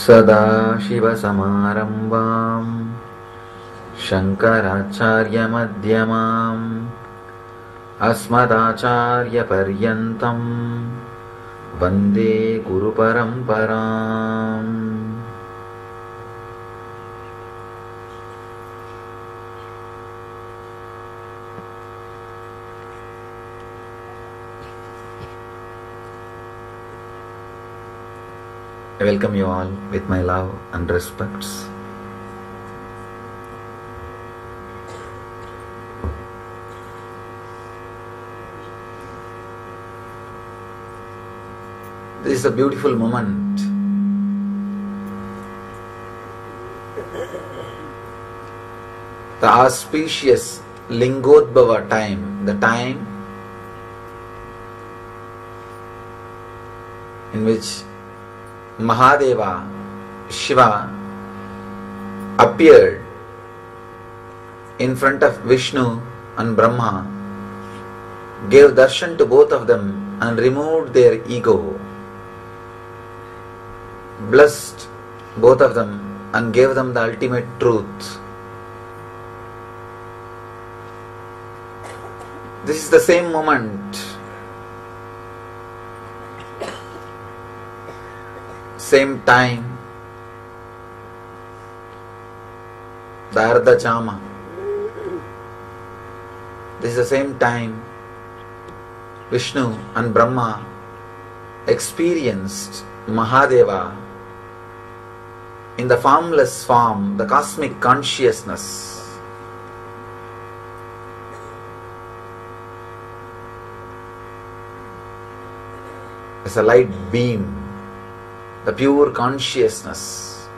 सदाशिवसमारम्भाम् शङ्कराचार्यमध्यमाम् अस्मदाचार्यपर्यन्तम् वन्दे गुरुपरम्पराम्। I welcome you all with my love and respects. This is a beautiful moment. The auspicious Lingodbhava time, the time in which Mahadeva, Shiva, appeared in front of Vishnu and Brahma, gave darshan to both of them and removed their ego, blessed both of them and gave them the ultimate truth. This is the same moment, same time, the Ardha Chama. This is the same time Vishnu and Brahma experienced Mahadeva in the formless form, the cosmic consciousness. As a light beam, the pure consciousness.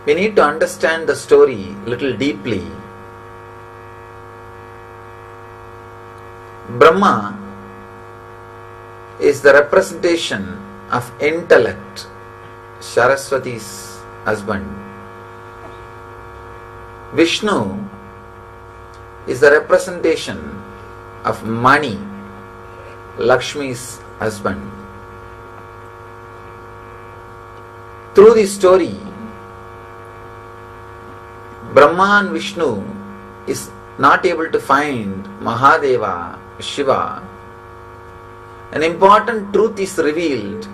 We need to understand the story little deeply. Brahma is the representation of intellect, Saraswati's husband. Vishnu is the representation of money, Lakshmi's husband. Through this story, Brahma and Vishnu is not able to find Mahadeva, Shiva. An important truth is revealed.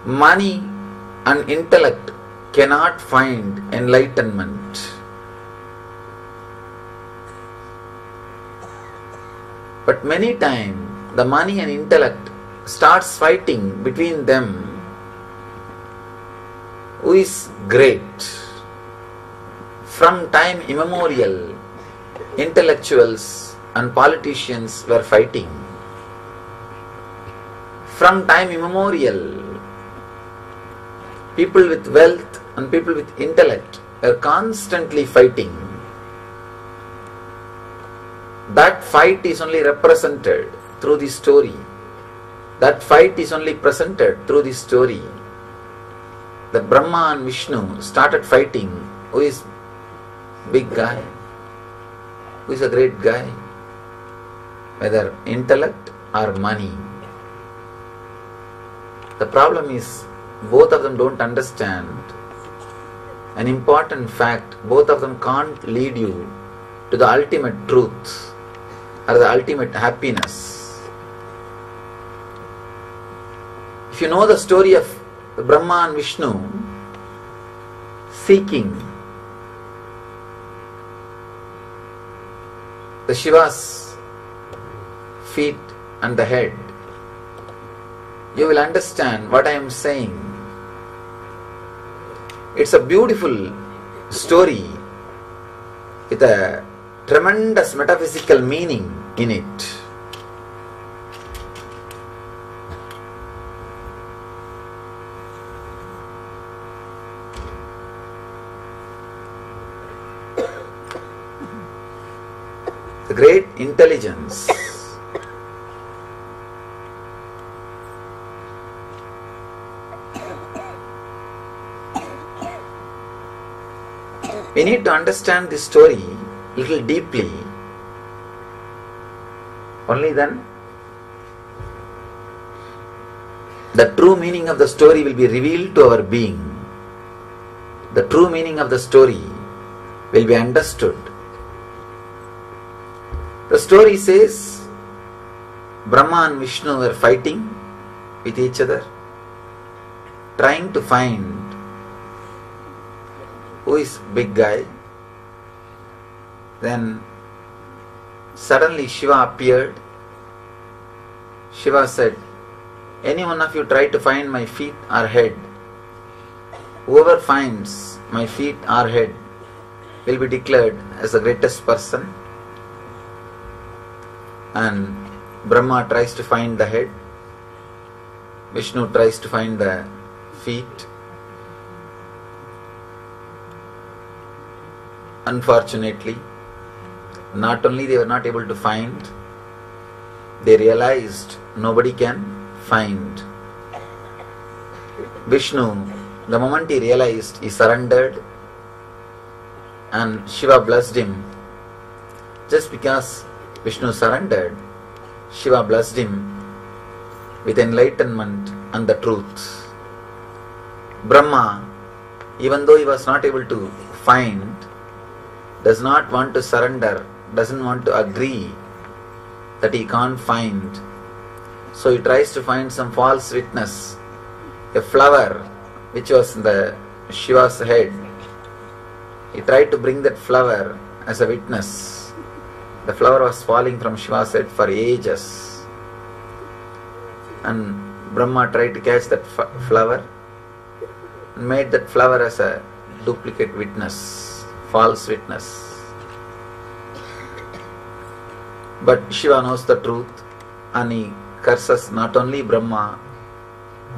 Money and intellect cannot find enlightenment. But many times the money and intellect starts fighting between them. who is great. From time immemorial, intellectuals and politicians were fighting. From time immemorial, people with wealth and people with intellect were constantly fighting. That fight is only represented through the story. That fight is only presented through the story. That Brahma and Vishnu started fighting. Who is big guy? Who is a great guy? Whether intellect or money. The problem is both of them don't understand an important fact. Both of them can't lead you to the ultimate truth or the ultimate happiness. If you know the story of Brahma and Vishnu seeking the Shiva's feet and the head, you will understand what I am saying. It's a beautiful story with a tremendous metaphysical meaning in it. The great intelligence we need to understand this story little deeply. Only then the true meaning of the story will be revealed to our being. The true meaning of the story will be understood. The story says Brahma and Vishnu were fighting with each other, trying to find who is big guy. Then suddenly Shiva appeared. Shiva said, any one of you try to find my feet or head. Whoever finds my feet or head will be declared as the greatest person. And Brahma tries to find the head. Vishnu tries to find the feet. Unfortunately, not only they were not able to find, they realized nobody can find. Vishnu, the moment he realized, he surrendered, and Shiva blessed him. Just because Vishnu surrendered, Shiva blessed him with enlightenment and the truth. Brahma, even though he was not able to find, does not want to surrender, doesn't want to agree that he can't find. So he tries to find some false witness, a flower which was in the Shiva's head. He tried to bring that flower as a witness. The flower was falling from Shiva's head for ages. And Brahma tried to catch that flower and made that flower as a duplicate witness, false witness. But Shiva knows the truth and he curses not only Brahma,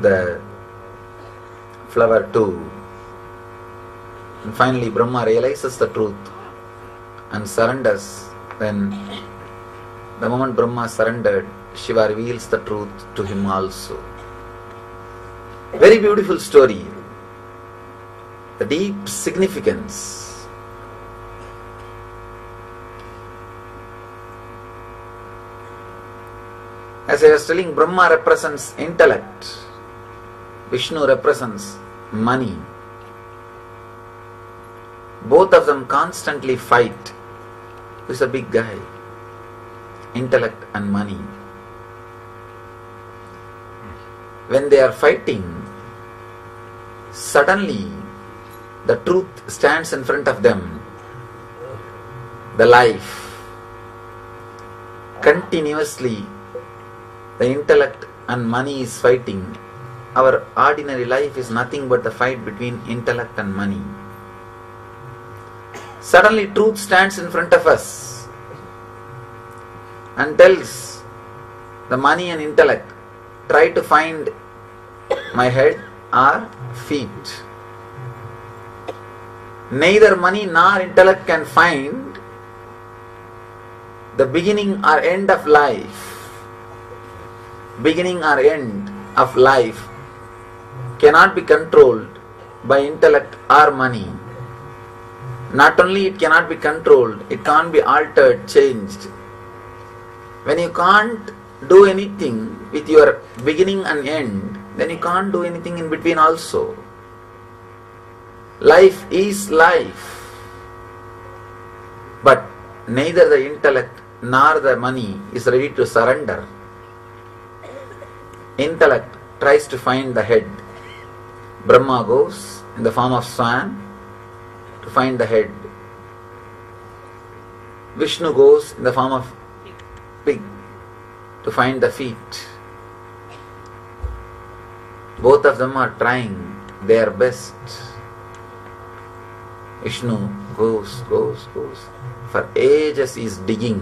the flower too. And finally Brahma realizes the truth and surrenders. Then the moment Brahma surrendered, Shiva reveals the truth to him also. Very beautiful story. The deep significance. As I was telling, Brahma represents intellect. Vishnu represents money. Both of them constantly fight. Who's a big guy? Intellect and money. When they are fighting, suddenly the truth stands in front of them. The life. Continuously, the intellect and money is fighting. our ordinary life is nothing but the fight between intellect and money. Suddenly truth stands in front of us and tells the money and intellect, try to find my head or feet. Neither money nor intellect can find the beginning or end of life. Beginning or end of life cannot be controlled by intellect or money. Not only it cannot be controlled, it can't be altered, changed. When you can't do anything with your beginning and end, then you can't do anything in between also. Life is life. But neither the intellect nor the money is ready to surrender. Intellect tries to find the head. Brahma goes in the form of swan to find the head. Vishnu goes in the form of pig to find the feet. Both of them are trying their best. Vishnu goes. For ages he is digging.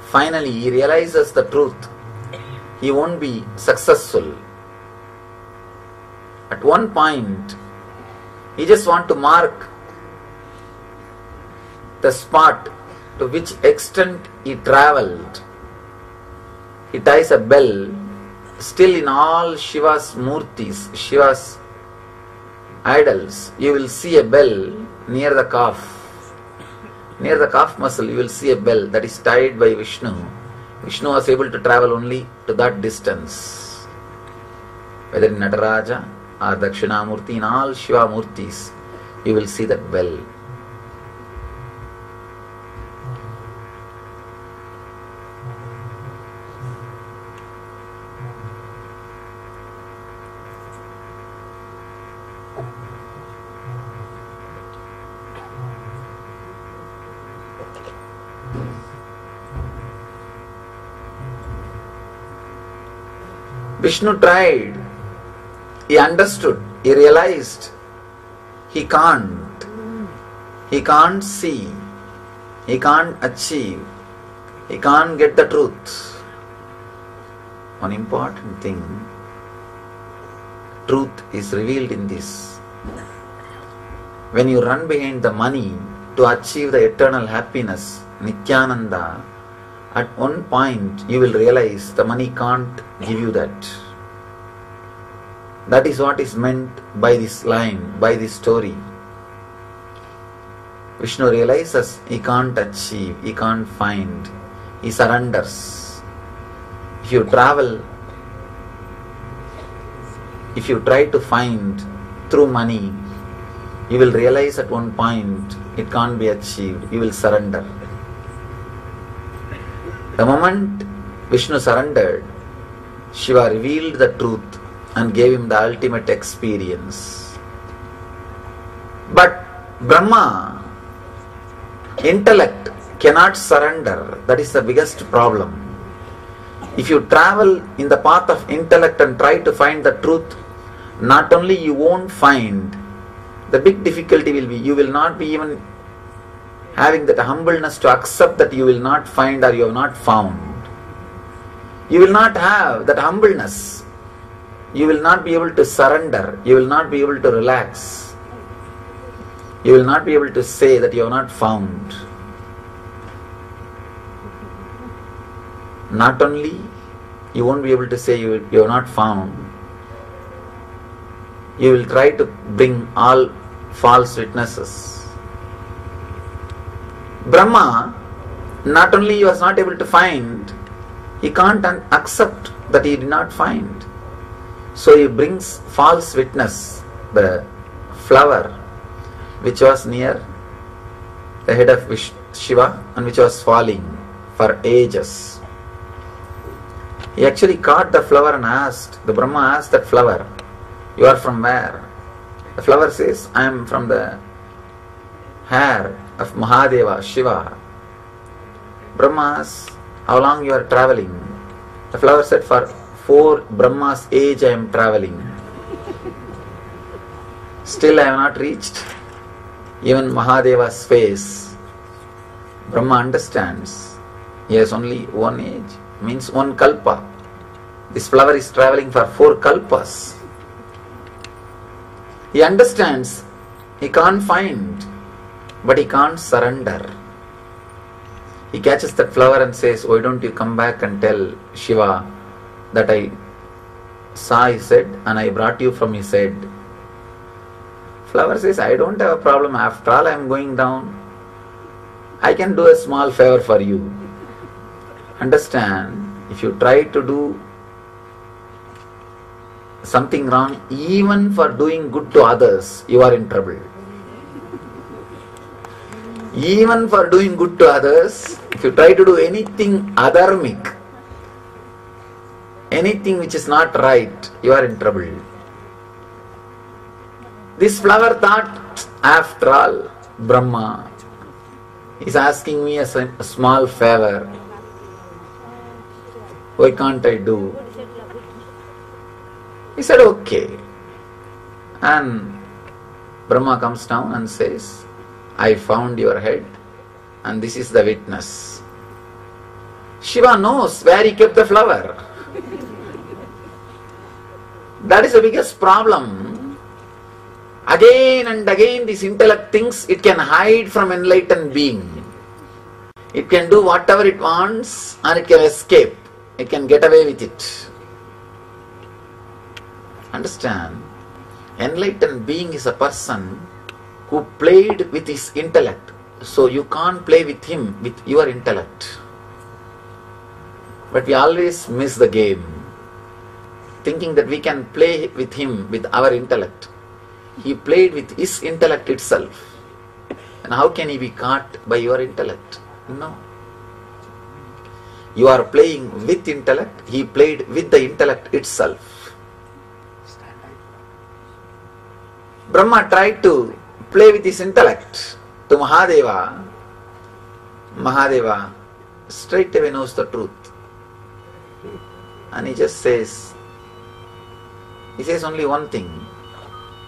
Finally he realizes the truth. He won't be successful. At one point, he just wants to mark the spot to which extent he travelled. He ties a bell. Still in all Shiva's murtis, Shiva's idols, you will see a bell near the calf. Near the calf muscle, you will see a bell that is tied by Vishnu. Vishnu was able to travel only to that distance. Whether in Nataraja or Dakshinamurti, in all Shiva Murtis, you will see that bell. Vishnu tried, he understood, he realized he can't see, he can't achieve, he can't get the truth. One important thing, truth is revealed in this. When you run behind the money to achieve the eternal happiness, Nityananda, at one point you will realize the money can't give you that. That is what is meant by this line, by this story. Vishnu realizes he can't achieve, he can't find, he surrenders. If you travel, if you try to find through money, you will realize at one point it can't be achieved, you will surrender. The moment Vishnu surrendered, Shiva revealed the truth and gave him the ultimate experience. But Brahma, intellect, cannot surrender. That is the biggest problem. If you travel in the path of intellect and try to find the truth, not only you won't find, the big difficulty will be you will not be even having that humbleness to accept that you will not find or you have not found. You will not have that humbleness. You will not be able to surrender. You will not be able to relax. You will not be able to say that you have not found. Not only you won't be able to say you have not found, you will try to bring all false witnesses. Brahma, not only he was not able to find, he can't accept that he did not find. So he brings false witness, the flower which was near the head of Shiva and which was falling for ages. He actually caught the flower and asked, the Brahma asked that flower, "You are from where?" The flower says, "I am from the hair of Mahadeva, Shiva." Brahma asks, "How long you are traveling?" The flower said, "For 4 Brahma's age I am traveling. Still I have not reached even Mahadeva's face. Brahma understands. He has only one age, means one kalpa. This flower is traveling for 4 kalpas. He understands. He can't find, but he can't surrender. He catches that flower and says, why don't you come back and tell Shiva that I saw his head and I brought you from his head. Flower says, I don't have a problem. After all, I am going down. I can do a small favor for you. Understand, if you try to do something wrong, even for doing good to others, you are in trouble. Even for doing good to others, if you try to do anything adharmic, anything which is not right, you are in trouble. This flower thought, after all, Brahma is asking me a small favor. Why can't I do? He said, okay. And Brahma comes down and says, I found your head and this is the witness. Shiva knows where he kept the flower. That is the biggest problem. Again and again this intellect thinks it can hide from enlightened being. It can do whatever it wants and it can escape. It can get away with it. Understand? Enlightened being is a person who played with his intellect. So you can't play with him with your intellect. But we always miss the game, thinking that we can play with him with our intellect. He played with his intellect itself. And how can he be caught by your intellect? No. You are playing with intellect. He played with the intellect itself. Brahma tried to play with his intellect to Mahadeva. Mahadeva straight away knows the truth. And he just says, only one thing.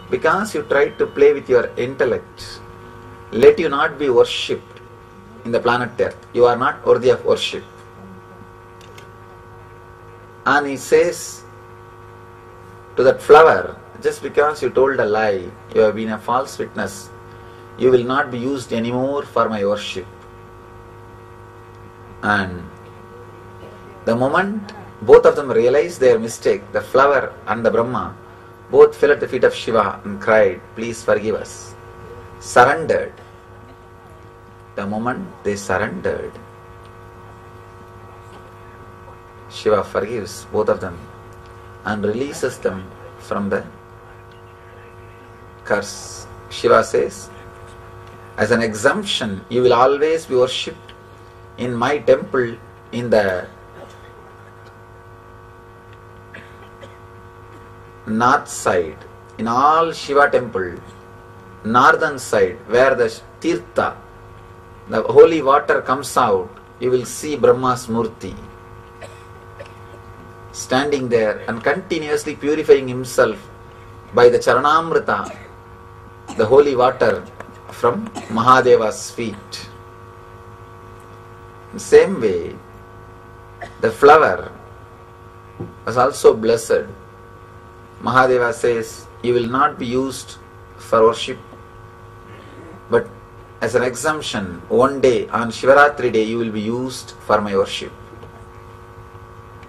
Because you tried to play with your intellect, let you not be worshipped in the planet Earth. You are not worthy of worship. And he says to that flower, just because you told a lie, you have been a false witness, you will not be used anymore for my worship. And the moment both of them realized their mistake, the flower and the Brahma, both fell at the feet of Shiva and cried, please forgive us. Surrendered. The moment they surrendered, Shiva forgives both of them and releases them from the curse. Shiva says, as an exemption, you will always be worshipped in my temple in the north side. In all Shiva temple, northern side, where the Tirtha, the holy water comes out, you will see Brahma's Murti standing there and continuously purifying himself by the Charanamrita, the holy water from Mahadeva's feet. In the same way, the flower was also blessed. Mahadeva says, you will not be used for worship, but as an exemption, one day on Shivaratri day you will be used for my worship.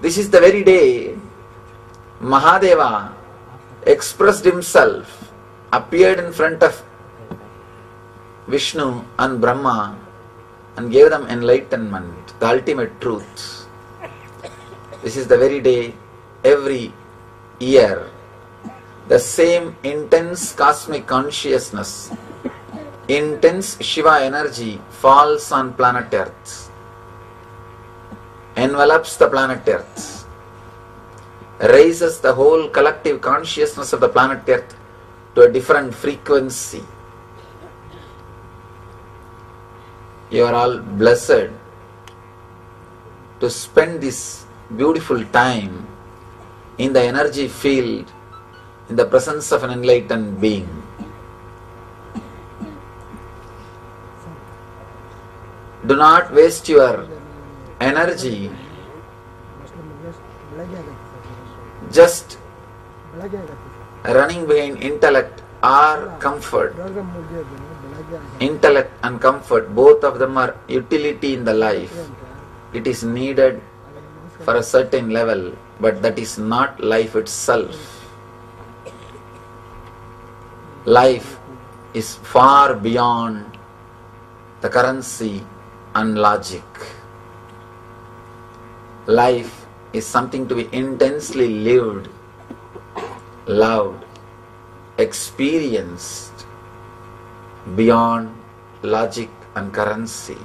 This is the very day Mahadeva expressed himself, appeared in front of Vishnu and Brahma and gave them enlightenment, the ultimate truth. This is the very day every year the same intense cosmic consciousness, intense Shiva energy falls on planet Earth, envelops the planet Earth, raises the whole collective consciousness of the planet Earth to a different frequency. You are all blessed to spend this beautiful time in the energy field, in the presence of an enlightened being. Do not waste your energy just running behind intellect or comfort. Intellect and comfort, both of them are utility in the life. It is needed for a certain level, but that is not life itself. Life is far beyond the currency and logic. Life is something to be intensely lived, loved, experienced beyond logic and currency.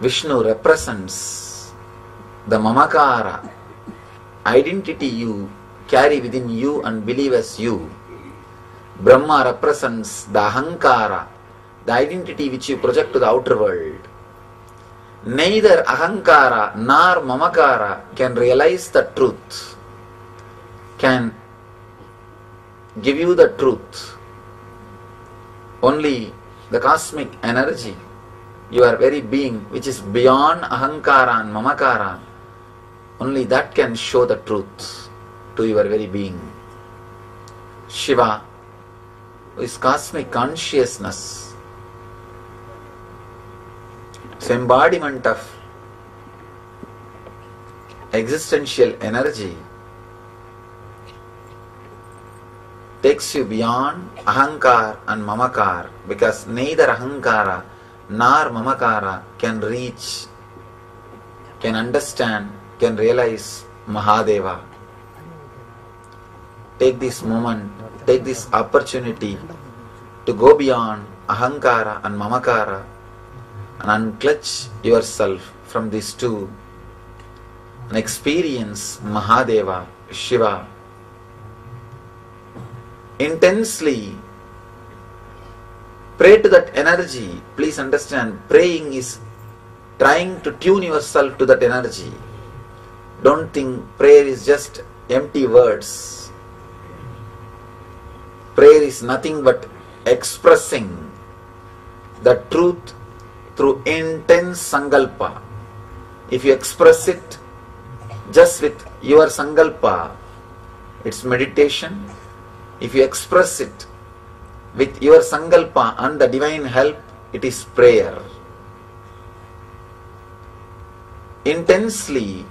Vishnu represents the Mamakara, identity you carry within you and believe as you. Brahma represents the Ahankara, the identity which you project to the outer world. Neither Ahankara nor Mamakara can realize the truth, can give you the truth. Only the cosmic energy, your very being, which is beyond Ahankara and Mamakara, only that can show the truth to your very being. Shiva, who is cosmic consciousness, it's embodiment of existential energy, takes you beyond Ahankar and Mamakar, because neither Ahankara nor Mamakara can reach, can understand, can realize Mahadeva. Take this moment, take this opportunity to go beyond Ahankara and Mamakara and unclutch yourself from these two and experience Mahadeva, Shiva. Intensely pray to that energy. Please understand, praying is trying to tune yourself to that energy. Don't think prayer is just empty words. Prayer is nothing but expressing the truth through intense sankalpa. If you express it just with your sankalpa, it's meditation. If you express it with your sankalpa and the divine help, it is prayer. Intensely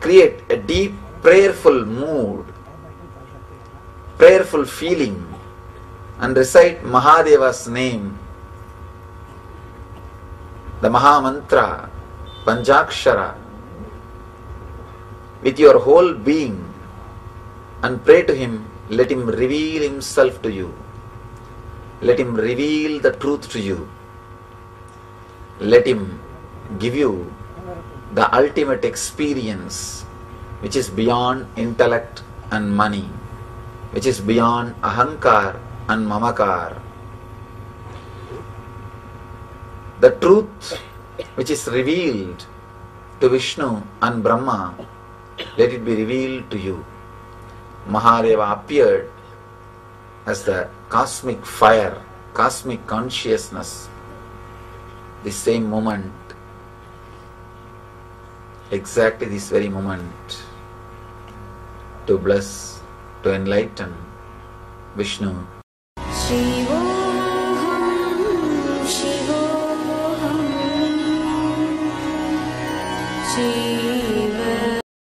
create a deep prayerful mood, prayerful feeling, and recite Mahadeva's name, the Maha Mantra, Panchakshara, with your whole being, and pray to him. Let him reveal himself to you. Let him reveal the truth to you. Let him give you the ultimate experience, which is beyond intellect and money, which is beyond Ahankar and Mamakar. The truth which is revealed to Vishnu and Brahma, let it be revealed to you. Mahadeva appeared as the cosmic fire, cosmic consciousness, the same moment, exactly this very moment, to bless, to enlighten Vishnu. Shivoham, Shivoham, Shivoham.